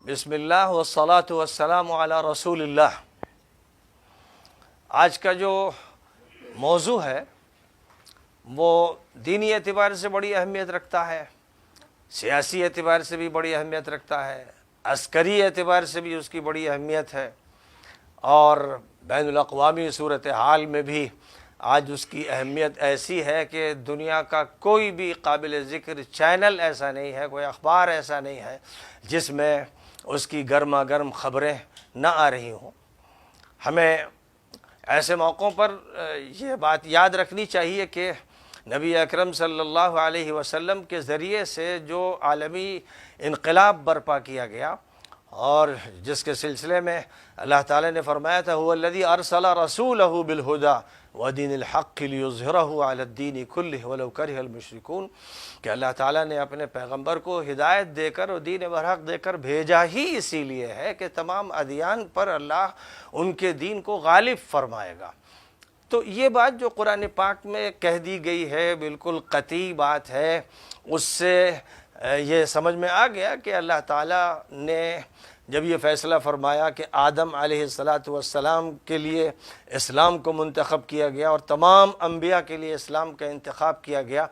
بسم اللہ والصلاة والسلام علی رسول اللہ۔ آج کا جو موضوع ہے وہ دینی اعتبار سے بڑی اہمیت رکھتا ہے، سیاسی اعتبار سے بھی بڑی اہمیت رکھتا ہے، عسکری اعتبار سے بھی اس کی بڑی اہمیت ہے، اور بین الاقوامی صورتحال میں بھی آج اس کی اہمیت ایسی ہے کہ دنیا کا کوئی بھی قابل ذکر چینل ایسا نہیں ہے، کوئی اخبار ایسا نہیں ہے جس میں اس کی گرما گرم خبریں نہ آ رہی ہوں۔ ہمیں ایسے موقعوں پر یہ بات یاد رکھنی چاہیے کہ نبی اکرم صلی اللہ علیہ وسلم کے ذریعے سے جو عالمی انقلاب برپا کیا گیا اور جس کے سلسلے میں اللہ تعالیٰ نے فرمایا تھا هو الذی ارسل رسولہ بالہدی ودین الحق لیظہرہ علی الدین کلہ ولو کرہ المشرکون، کہ اللہ تعالیٰ نے اپنے پیغمبر کو ہدایت دے کر اور دین برحق دے کر بھیجا ہی اسی لیے ہے کہ تمام ادیان پر اللہ ان کے دین کو غالب فرمائے گا۔ تو یہ بات جو قرآن پاک میں کہہ دی گئی ہے بالکل قطعی بات ہے، اس سے یہ سمجھ میں آ گیا کہ اللہ تعالیٰ نے جب یہ فیصلہ فرمایا کہ آدم علیہ السلام کے لیے اسلام کو منتخب کیا گیا اور تمام انبیاء کے لیے اسلام کا انتخاب کیا گیا،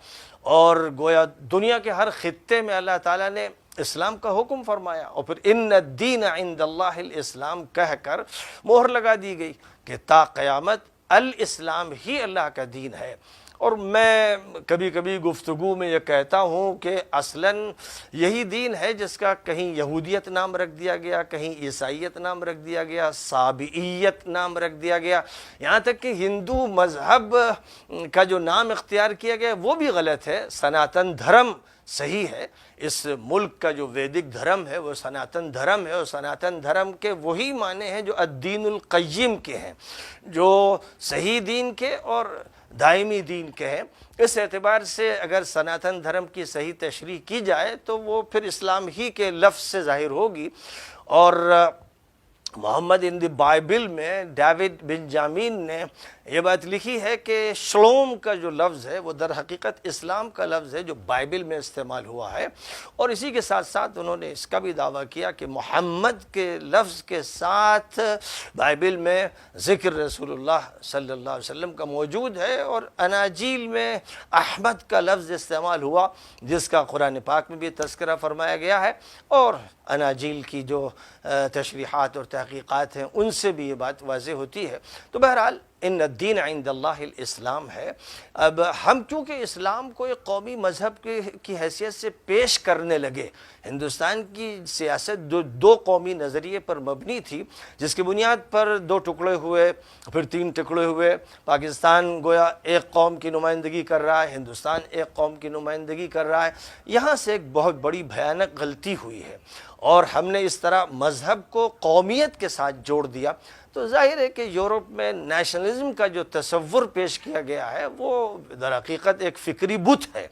اور گویا دنیا کے ہر خطے میں اللہ تعالیٰ نے اسلام کا حکم فرمایا، اور پھر ان الدین عند اللہ الاسلام کہہ کر مہر لگا دی گئی کہ تا قیامت الاسلام ہی اللہ کا دین ہے۔ اور میں کبھی کبھی گفتگو میں یہ کہتا ہوں کہ اصلاً یہی دین ہے جس کا کہیں یہودیت نام رکھ دیا گیا، کہیں عیسائیت نام رکھ دیا گیا، سابعیت نام رکھ دیا گیا، یہاں تک کہ ہندو مذہب کا جو نام اختیار کیا گیا وہ بھی غلط ہے۔ سناتن دھرم صحیح ہے، اس ملک کا جو ویدک دھرم ہے وہ سناتن دھرم ہے، اور سناتن دھرم کے وہی معنی ہیں جو الدین القیم کے ہیں، جو صحیح دین کے اور دائمی دین کے ہیں۔ اس اعتبار سے اگر سناتن دھرم کی صحیح تشریح کی جائے تو وہ پھر اسلام ہی کے لفظ سے ظاہر ہوگی۔ اور محمد ان دی بائبل میں ڈیوڈ بنجامین نے یہ بات لکھی ہے کہ شلوم کا جو لفظ ہے وہ در حقیقت اسلام کا لفظ ہے جو بائبل میں استعمال ہوا ہے، اور اسی کے ساتھ ساتھ انہوں نے اس کا بھی دعویٰ کیا کہ محمد کے لفظ کے ساتھ بائبل میں ذکر رسول اللہ صلی اللہ علیہ وسلم کا موجود ہے، اور اناجیل میں احمد کا لفظ استعمال ہوا جس کا قرآن پاک میں بھی تذکرہ فرمایا گیا ہے، اور اناجیل کی جو تشریحات اور تحقیقات ہیں ان سے بھی یہ بات واضح ہوتی ہے۔ تو بہرحال ان الدین عند اللہ الاسلام ہے۔ اب ہم چونکہ اسلام کو ایک قومی مذہب کی حیثیت سے پیش کرنے لگے، ہندوستان کی سیاست دو قومی نظریے پر مبنی تھی، جس کی بنیاد پر دو ٹکڑے ہوئے، پھر تین ٹکڑے ہوئے، پاکستان گویا ایک قوم کی نمائندگی کر رہا ہے، ہندوستان ایک قوم کی نمائندگی کر رہا ہے۔ یہاں سے ایک بہت بڑی بھیانک غلطی ہوئی ہے، اور ہم نے اس طرح مذہب کو قومیت کے ساتھ جوڑ دیا۔ تو ظاہر ہے کہ یورپ میں نیشنلزم کا جو تصور پیش کیا گیا ہے وہ در حقیقت ایک فکری بت ہے،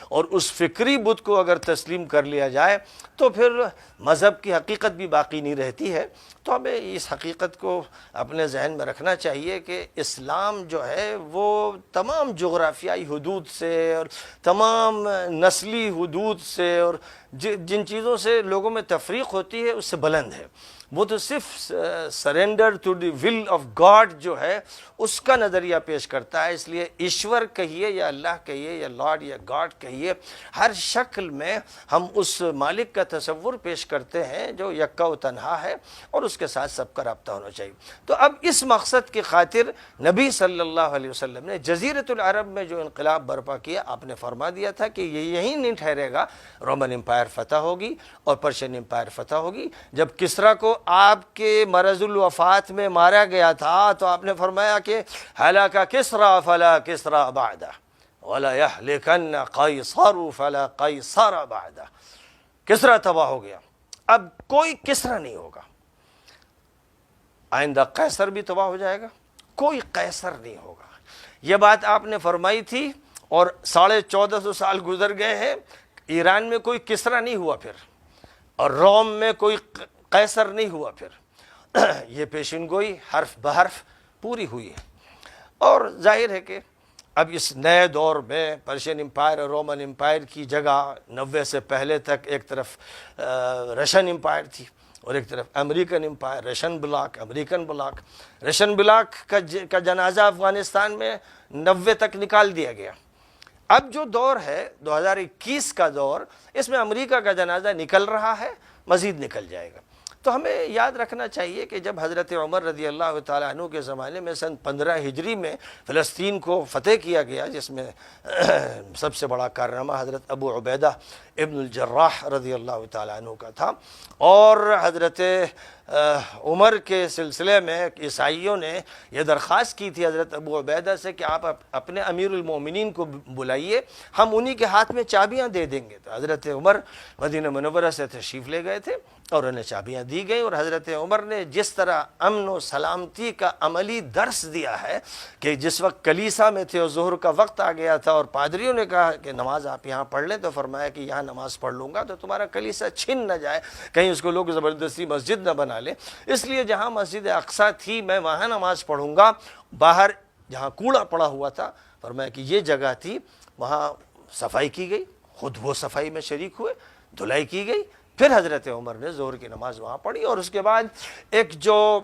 اور اس فکری بت کو اگر تسلیم کر لیا جائے تو پھر مذہب کی حقیقت بھی باقی نہیں رہتی ہے۔ تو ہمیں اس حقیقت کو اپنے ذہن میں رکھنا چاہیے کہ اسلام جو ہے وہ تمام جغرافیائی حدود سے اور تمام نسلی حدود سے اور جن چیزوں سے لوگوں میں تفریق ہوتی ہے اس سے بلند ہے۔ وہ تو صرف surrender to the will of God جو ہے اس کا نظریہ پیش کرتا ہے۔ اس لیے ایشور کہیے یا اللہ کہیے یا لارڈ یا گاڈ کہیے، ہر شکل میں ہم اس مالک کا تصور پیش کرتے ہیں جو یکا و تنہا ہے، اور اس کے ساتھ سب کا رابطہ ہونا چاہیے۔ تو اب اس مقصد کی خاطر نبی صلی اللہ علیہ وسلم نے جزیرۃ العرب میں جو انقلاب برپا کیا، آپ نے فرما دیا تھا کہ یہ یہی نہیں ٹھہرے گا، رومن امپائر فتح ہوگی اور پرشین امپائر فتح ہوگی۔ جب کسریٰ کو آپ کے مرض الوفات میں مارا گیا تھا تو آپ نے فرمایا کہ ہلاک کسریٰ فلا کسریٰ بعدہ ولا یہلکن قیصر فلا قیصر بعدہ۔ کسریٰ تباہ ہو گیا، اب کوئی کسریٰ نہیں ہوگا، آئندہ قیصر بھی تباہ ہو جائے گا، کوئی قیصر نہیں ہوگا۔ یہ بات آپ نے فرمائی تھی، اور 1450 سال گزر گئے ہیں، ایران میں کوئی کسریٰ نہیں ہوا پھر، اور روم میں کوئی قیصر نہیں ہوا پھر۔ یہ پیشین گوئی حرف بحرف پوری ہوئی ہے، اور ظاہر ہے کہ اب اس نئے دور میں پرشین امپائر اور رومن امپائر کی جگہ 90 سے پہلے تک ایک طرف رشین امپائر تھی، اور ایک طرف American empire, Russian bloc, American bloc. Russian bloc کا جنازہ افغانستان میں 90 تک نکال دیا گیا۔ اب جو دور ہے 2021 کا دور، اس میں امریکہ کا جنازہ نکل رہا ہے، مزید نکل جائے گا۔ تو ہمیں یاد رکھنا چاہیے کہ جب حضرت عمر رضی اللہ تعالیٰ عنہ کے زمانے میں سن 15 ہجری میں فلسطین کو فتح کیا گیا، جس میں سب سے بڑا کارنامہ حضرت ابو عبیدہ ابن الجراح رضی اللہ تعالیٰ عنہ کا تھا، اور حضرت عمر کے سلسلے میں عیسائیوں نے یہ درخواست کی تھی حضرت ابو عبیدہ سے کہ آپ اپنے امیر المومنین کو بلائیے، ہم انہی کے ہاتھ میں چابیاں دے دیں گے۔ تو حضرت عمر مدینہ منورہ سے تشریف لے گئے تھے اور انہیں چابیاں دی گئیں، اور حضرت عمر نے جس طرح امن و سلامتی کا عملی درس دیا ہے کہ جس وقت کلیسا میں تھے اور ظہر کا وقت آ گیا تھا اور پادریوں نے کہا کہ نماز آپ یہاں پڑھ لیں، تو فرمایا کہ یہاں نماز پڑھ لوں گا تو تمہارا کلیسا چھن نہ جائے، کہیں اس کو لوگ زبردستی مسجد نہ بنا لیں، اس لیے جہاں مسجد اقصیٰ تھی میں وہاں نماز پڑھوں گا۔ باہر جہاں کوڑا پڑا ہوا تھا، فرمایا کہ یہ جگہ تھی، وہاں صفائی کی گئی، خود وہ صفائی میں شریک ہوئے، دھلائی کی گئی، پھر حضرت عمر نے ظہر کی نماز وہاں پڑھی، اور اس کے بعد ایک جو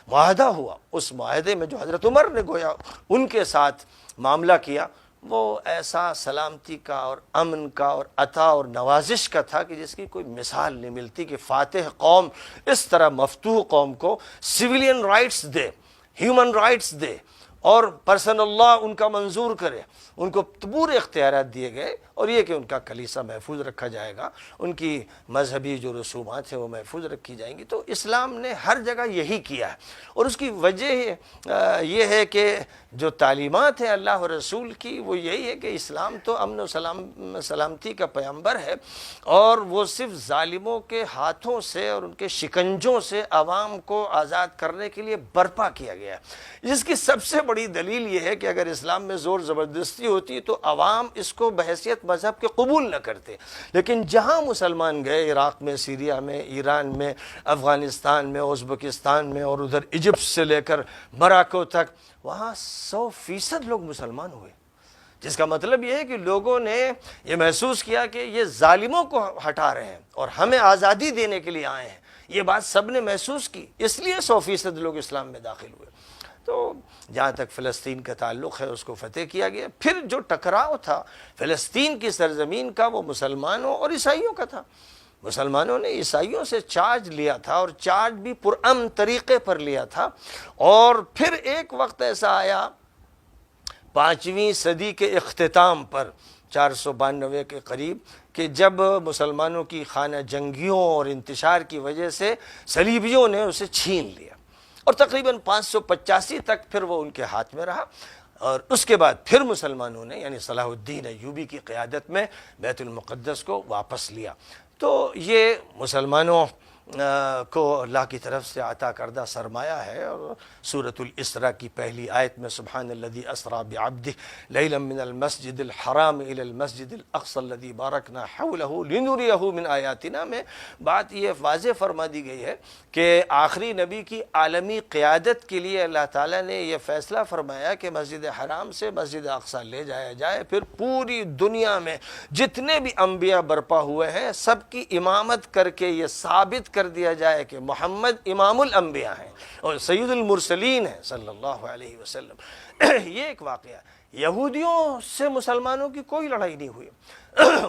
معاہدہ ہوا، اس معاہدے میں جو حضرت عمر نے گویا ان کے ساتھ معاملہ کیا، وہ ایسا سلامتی کا اور امن کا اور عطا اور نوازش کا تھا کہ جس کی کوئی مثال نہیں ملتی، کہ فاتح قوم اس طرح مفتوح قوم کو سویلین رائٹس دے، ہیومن رائٹس دے، اور پرسن اللہ ان کا منظور کرے، ان کو پورے اختیارات دیے گئے، اور یہ کہ ان کا کلیسا محفوظ رکھا جائے گا، ان کی مذہبی جو رسومات ہیں وہ محفوظ رکھی جائیں گی۔ تو اسلام نے ہر جگہ یہی کیا ہے، اور اس کی وجہ یہ ہے کہ جو تعلیمات ہیں اللہ و رسول کی، وہ یہی ہے کہ اسلام تو امن و سلامتی کا پیغمبر ہے، اور وہ صرف ظالموں کے ہاتھوں سے اور ان کے شکنجوں سے عوام کو آزاد کرنے کے لیے برپا کیا گیا ہے، جس کی سب سے بڑی دلیل یہ ہے کہ اگر اسلام میں زور زبردستی ہوتی تو عوام اس کو بحیثیت مذہب کے قبول نہ کرتے، لیکن جہاں مسلمان گئے، عراق میں، سیریا میں، ایران میں، افغانستان میں، ازبکستان میں، اور ادھر ایجپٹ سے لے کر مراکو تک، وہاں 100% لوگ مسلمان ہوئے، جس کا مطلب یہ ہے کہ لوگوں نے یہ محسوس کیا کہ یہ ظالموں کو ہٹا رہے ہیں اور ہمیں آزادی دینے کے لیے آئے ہیں، یہ بات سب نے محسوس کی، اس لیے 100% لوگ اسلام میں داخل ہوئے۔ تو جہاں تک فلسطین کا تعلق ہے اس کو فتح کیا گیا۔ پھر جو ٹکراؤ تھا فلسطین کی سرزمین کا، وہ مسلمانوں اور عیسائیوں کا تھا۔ مسلمانوں نے عیسائیوں سے چارج لیا تھا، اور چارج بھی پرامن طریقے پر لیا تھا، اور پھر ایک وقت ایسا آیا 5ویں صدی کے اختتام پر 492 کے قریب، کہ جب مسلمانوں کی خانہ جنگیوں اور انتشار کی وجہ سے صلیبیوں نے اسے چھین لیا، اور تقریباً 585 تک پھر وہ ان کے ہاتھ میں رہا، اور اس کے بعد پھر مسلمانوں نے یعنی صلاح الدین ایوبی کی قیادت میں بیت المقدس کو واپس لیا۔ تو یہ مسلمانوں کو اللہ کی طرف سے عطا کردہ سرمایہ ہے، اور سورۃ الاسراء کی پہلی آیت میں سبحان الذی اسریٰ بعبدہ لیلا من المسجد الحرام الی المسجد الاقصی الذی بارکنا حولہ لنریہ من آیاتنا میں بات یہ واضح فرما دی گئی ہے کہ آخری نبی کی عالمی قیادت کے لیے اللہ تعالیٰ نے یہ فیصلہ فرمایا کہ مسجد حرام سے مسجد اقصی لے جایا جائے، پھر پوری دنیا میں جتنے بھی انبیاء برپا ہوئے ہیں سب کی امامت کر کے یہ ثابت کر دیا جائے کہ محمد امام الانبیاء ہیں اور سید المرسلین ہیں صلی اللہ علیہ وسلم۔ یہ ایک واقعہ۔ یہودیوں سے مسلمانوں کی کوئی لڑائی نہیں ہوئی،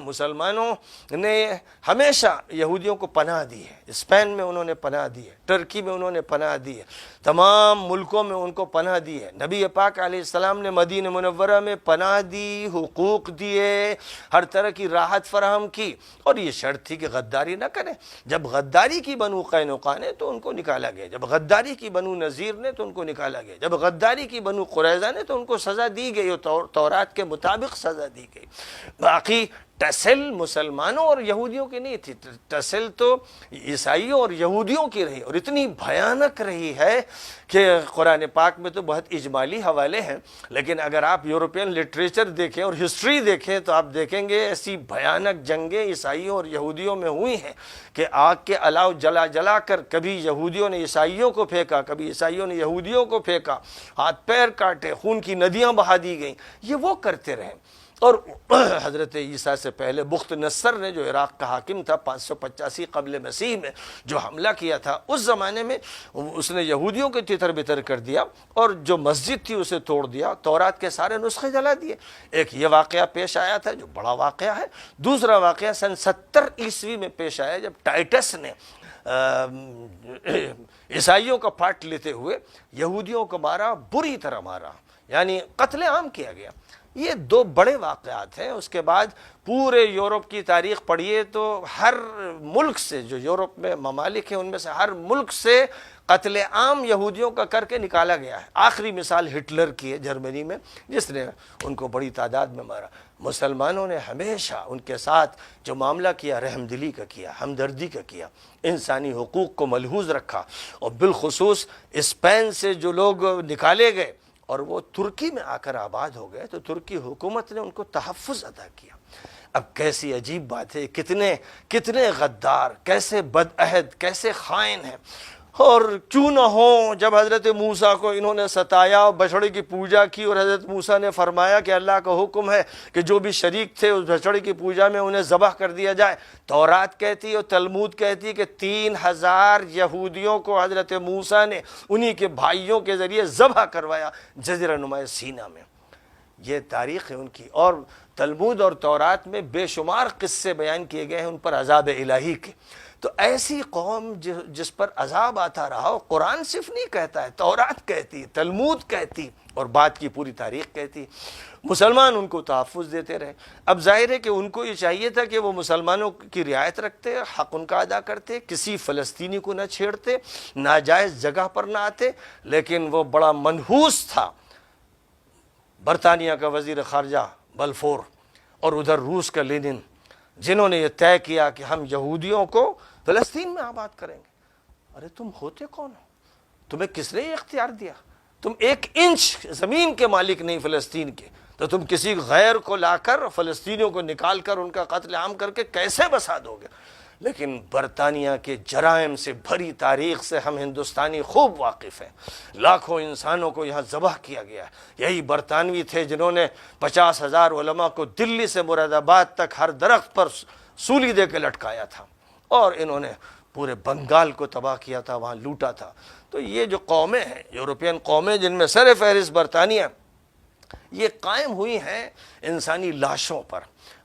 مسلمانوں نے ہمیشہ یہودیوں کو پناہ دی ہے، اسپین میں انہوں نے پناہ دی ہے، ٹرکی میں انہوں نے پناہ دی ہے، تمام ملکوں میں ان کو پناہ دی ہے۔ نبی پاک علیہ السلام نے مدینہ منورہ میں پناہ دی، حقوق دیے، ہر طرح کی راحت فراہم کی، اور یہ شرط تھی کہ غداری نہ کریں۔ جب غداری کی بنو قینقاع نے تو ان کو نکالا گیا، جب غداری کی بنو نذیر نے تو ان کو نکالا گیا، جب غداری کی بنو قریظہ نے تو ان کو سزا دی گئی، اور تورات کے مطابق سزا دی گئی۔ باقی ٹسل مسلمانوں اور یہودیوں کی نہیں تھی، ٹسل تو عیسائیوں اور یہودیوں کی رہی، اور اتنی بھیانک رہی ہے کہ قرآن پاک میں تو بہت اجمالی حوالے ہیں، لیکن اگر آپ یورپین لٹریچر دیکھیں اور ہسٹری دیکھیں تو آپ دیکھیں گے ایسی بھیانک جنگیں عیسائیوں اور یہودیوں میں ہوئی ہیں کہ آگ کے الاؤ جلا جلا کر کبھی یہودیوں نے عیسائیوں کو پھینکا، کبھی عیسائیوں نے یہودیوں کو پھینکا، ہاتھ پیر کاٹے، خون کی ندیاں بہا دی گئیں، یہ وہ کرتے رہے۔ اور حضرت عیسیٰ سے پہلے بخت نصر نے جو عراق کا حاکم تھا 585 قبل مسیح میں جو حملہ کیا تھا، اس زمانے میں اس نے یہودیوں کے تتر بتر کر دیا اور جو مسجد تھی اسے توڑ دیا، تورات کے سارے نسخے جلا دیے۔ ایک یہ واقعہ پیش آیا تھا جو بڑا واقعہ ہے۔ دوسرا واقعہ سن 70 عیسوی میں پیش آیا جب ٹائٹس نے عیسائیوں کا پارٹ لیتے ہوئے یہودیوں کو مارا، بری طرح مارا، یعنی قتل عام کیا گیا۔ یہ دو بڑے واقعات ہیں۔ اس کے بعد پورے یورپ کی تاریخ پڑھیے تو ہر ملک سے، جو یورپ میں ممالک ہیں ان میں سے ہر ملک سے قتل عام یہودیوں کا کر کے نکالا گیا ہے۔ آخری مثال ہٹلر کی ہے جرمنی میں، جس نے ان کو بڑی تعداد میں مارا۔ مسلمانوں نے ہمیشہ ان کے ساتھ جو معاملہ کیا، رحم دلی کا کیا، ہمدردی کا کیا، انسانی حقوق کو ملحوظ رکھا، اور بالخصوص اسپین سے جو لوگ نکالے گئے اور وہ ترکی میں آ کر آباد ہو گئے تو ترکی حکومت نے ان کو تحفظ عطا کیا۔ اب کیسی عجیب بات ہے، کتنے غدار، کیسے بدعہد، کیسے خائن ہیں۔ اور کیوں نہ ہو جب حضرت موسیٰ کو انہوں نے ستایا، بچڑے کی پوجا کی، اور حضرت موسیٰ نے فرمایا کہ اللہ کا حکم ہے کہ جو بھی شریک تھے اس بچڑے کی پوجا میں انہیں ذبح کر دیا جائے۔ تورات کہتی اور تلمود کہتی ہے کہ 3000 یہودیوں کو حضرت موسیٰ نے انہی کے بھائیوں کے ذریعے ذبح کروایا جزیرہ نما سینا میں۔ یہ تاریخ ہے ان کی، اور تلمود اور تورات میں بے شمار قصے بیان کیے گئے ہیں ان پر عذاب الہی کے۔ تو ایسی قوم جس پر عذاب آتا رہا، اور قرآن صرف نہیں کہتا ہے، تورات کہتی، تلمود کہتی، اور بعد کی پوری تاریخ کہتی۔ مسلمان ان کو تحفظ دیتے رہے۔ اب ظاہر ہے کہ ان کو یہ چاہیے تھا کہ وہ مسلمانوں کی رعایت رکھتے، حق ان کا ادا کرتے، کسی فلسطینی کو نہ چھیڑتے، ناجائز جگہ پر نہ آتے، لیکن وہ بڑا منحوس تھا برطانیہ کا وزیر خارجہ بلفور اور ادھر روس کا لینن، جنہوں نے یہ طے کیا کہ ہم یہودیوں کو فلسطین میں آباد کریں گے۔ ارے تم ہوتے کون ہو؟ تمہیں کس نے یہ اختیار دیا؟ تم 1 انچ زمین کے مالک نہیں فلسطین کے، تو تم کسی غیر کو لا کر فلسطینیوں کو نکال کر ان کا قتل عام کر کے کیسے بسا دو گے؟ لیکن برطانیہ کے جرائم سے بھری تاریخ سے ہم ہندوستانی خوب واقف ہیں۔ لاکھوں انسانوں کو یہاں ذبح کیا گیا ہے۔ یہی برطانوی تھے جنہوں نے 50,000 علماء کو دلی سے مراد آباد تک ہر درخت پر سولی دے کے لٹکایا تھا، اور انہوں نے پورے بنگال کو تباہ کیا تھا، وہاں لوٹا تھا۔ تو یہ جو قومیں ہیں، یورپین قومیں جن میں سر فہرست برطانیہ، یہ قائم ہوئی ہیں انسانی لاشوں پر،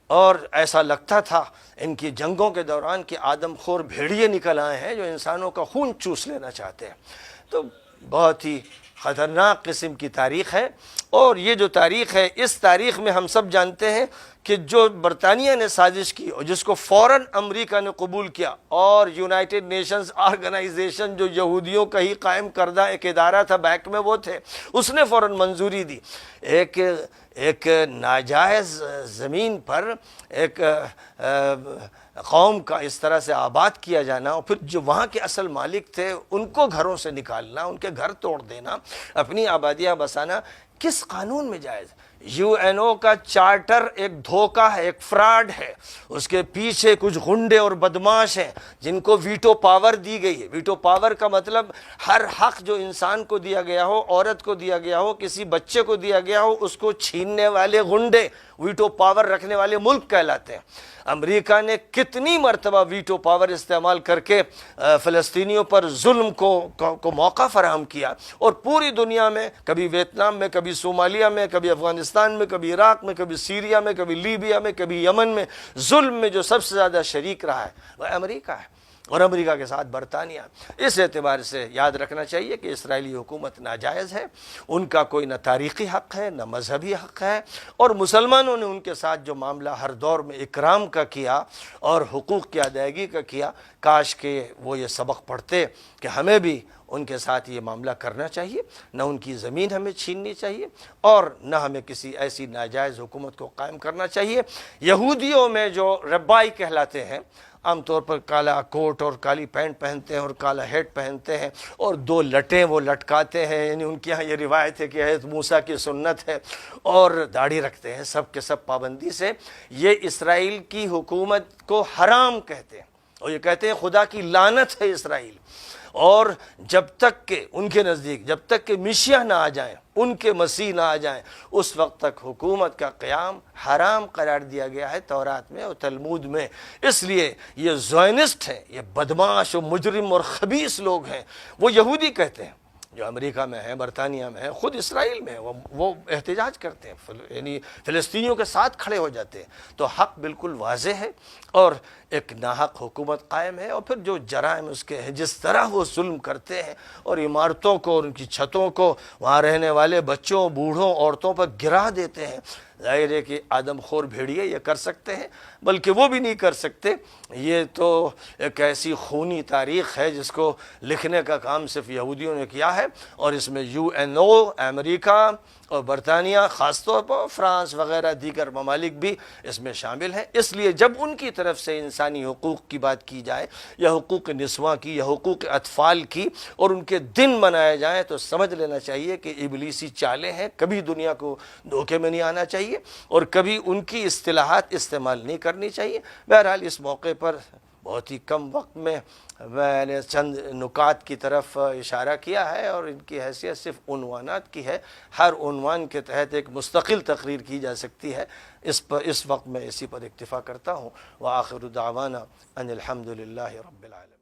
اور ایسا لگتا تھا ان کی جنگوں کے دوران کہ آدم خور بھیڑیے نکل آئے ہیں جو انسانوں کا خون چوس لینا چاہتے ہیں۔ تو بہت ہی خطرناک قسم کی تاریخ ہے، اور یہ جو تاریخ ہے، اس تاریخ میں ہم سب جانتے ہیں کہ جو برطانیہ نے سازش کی اور جس کو فوراً امریکہ نے قبول کیا، اور یونائٹڈ نیشنز آرگنائزیشن جو یہودیوں کا ہی قائم کردہ ایک ادارہ تھا، بیک میں وہ تھے، اس نے فوراً منظوری دی۔ ایک ناجائز زمین پر ایک قوم کا اس طرح سے آباد کیا جانا، اور پھر جو وہاں کے اصل مالک تھے ان کو گھروں سے نکالنا، ان کے گھر توڑ دینا، اپنی آبادیاں بسانا، کس قانون میں جائز؟ UN کا چارٹر ایک دھوکہ ہے، ایک فراڈ ہے۔ اس کے پیچھے کچھ غنڈے اور بدماش ہیں جن کو ویٹو پاور دی گئی ہے۔ ویٹو پاور کا مطلب ہر حق جو انسان کو دیا گیا ہو، عورت کو دیا گیا ہو، کسی بچے کو دیا گیا ہو، اس کو چھیننے والے غنڈے ویٹو پاور رکھنے والے ملک کہلاتے ہیں۔ امریکہ نے کتنی مرتبہ ویٹو پاور استعمال کر کے فلسطینیوں پر ظلم کو موقع فراہم کیا، اور پوری دنیا میں، کبھی ویتنام میں، کبھی صومالیہ میں، کبھی افغانستان میں، کبھی عراق میں، کبھی سیریا میں، کبھی لیبیا میں، کبھی یمن میں، ظلم میں جو سب سے زیادہ شریک رہا ہے وہ امریکہ ہے، اور امریکہ کے ساتھ برطانیہ۔ اس اعتبار سے یاد رکھنا چاہیے کہ اسرائیلی حکومت ناجائز ہے، ان کا کوئی نہ تاریخی حق ہے نہ مذہبی حق ہے، اور مسلمانوں نے ان کے ساتھ جو معاملہ ہر دور میں اکرام کا کیا اور حقوق کی ادائیگی کا کیا، کاش کہ وہ یہ سبق پڑھتے کہ ہمیں بھی ان کے ساتھ یہ معاملہ کرنا چاہیے، نہ ان کی زمین ہمیں چھیننی چاہیے، اور نہ ہمیں کسی ایسی ناجائز حکومت کو قائم کرنا چاہیے۔ یہودیوں میں جو ربائی کہلاتے ہیں، عام طور پر کالا کوٹ اور کالی پینٹ پہنتے ہیں اور کالا ہیٹ پہنتے ہیں، اور 2 لٹیں وہ لٹکاتے ہیں، یعنی ان کے ہاں یہ روایت ہے کہ حضرت موسیٰ کی سنت ہے، اور داڑھی رکھتے ہیں سب کے سب پابندی سے۔ یہ اسرائیل کی حکومت کو حرام کہتے ہیں، اور یہ کہتے ہیں خدا کی لعنت ہے اسرائیل، اور جب تک کہ ان کے نزدیک جب تک کہ مسیح نہ آ جائیں، ان کے مسیح نہ آ جائیں، اس وقت تک حکومت کا قیام حرام قرار دیا گیا ہے تورات میں اور تلمود میں۔ اس لیے یہ زائنسٹ ہیں، یہ بدماش و مجرم اور خبیث لوگ ہیں، وہ یہودی کہتے ہیں، جو امریکہ میں ہیں، برطانیہ میں ہیں، خود اسرائیل میں ہیں، وہ احتجاج کرتے ہیں، یعنی فلسطینیوں کے ساتھ کھڑے ہو جاتے ہیں۔ تو حق بالکل واضح ہے اور ایک ناحق حکومت قائم ہے، اور پھر جو جرائم اس کے ہیں، جس طرح وہ ظلم کرتے ہیں اور عمارتوں کو اور ان کی چھتوں کو وہاں رہنے والے بچوں، بوڑھوں، عورتوں پر گرا دیتے ہیں۔ ظاہر ہے کہ آدم خور بھیڑیے یہ کر سکتے ہیں، بلکہ وہ بھی نہیں کر سکتے۔ یہ تو ایک ایسی خونی تاریخ ہے جس کو لکھنے کا کام صرف یہودیوں نے کیا ہے، اور اس میں UNO، امریکہ اور برطانیہ، خاص طور پر فرانس وغیرہ دیگر ممالک بھی اس میں شامل ہیں۔ اس لیے جب ان کی طرف سے انسانی حقوق کی بات کی جائے، یا حقوق نسواں کی، یا حقوق اطفال کی، اور ان کے دن منائے جائیں، تو سمجھ لینا چاہیے کہ ابلیسی چالیں ہیں، کبھی دنیا کو دھوکے میں نہیں آنا چاہیے اور کبھی ان کی اصطلاحات استعمال نہیں کرنی چاہیے۔ بہرحال اس موقع پر بہت ہی کم وقت میں نے چند نکات کی طرف اشارہ کیا ہے، اور ان کی حیثیت صرف عنوانات کی ہے۔ ہر عنوان کے تحت ایک مستقل تقریر کی جا سکتی ہے، اس وقت میں اسی پر اکتفا کرتا ہوں۔ وآخر دعوانا ان الحمد للہ رب العالمین۔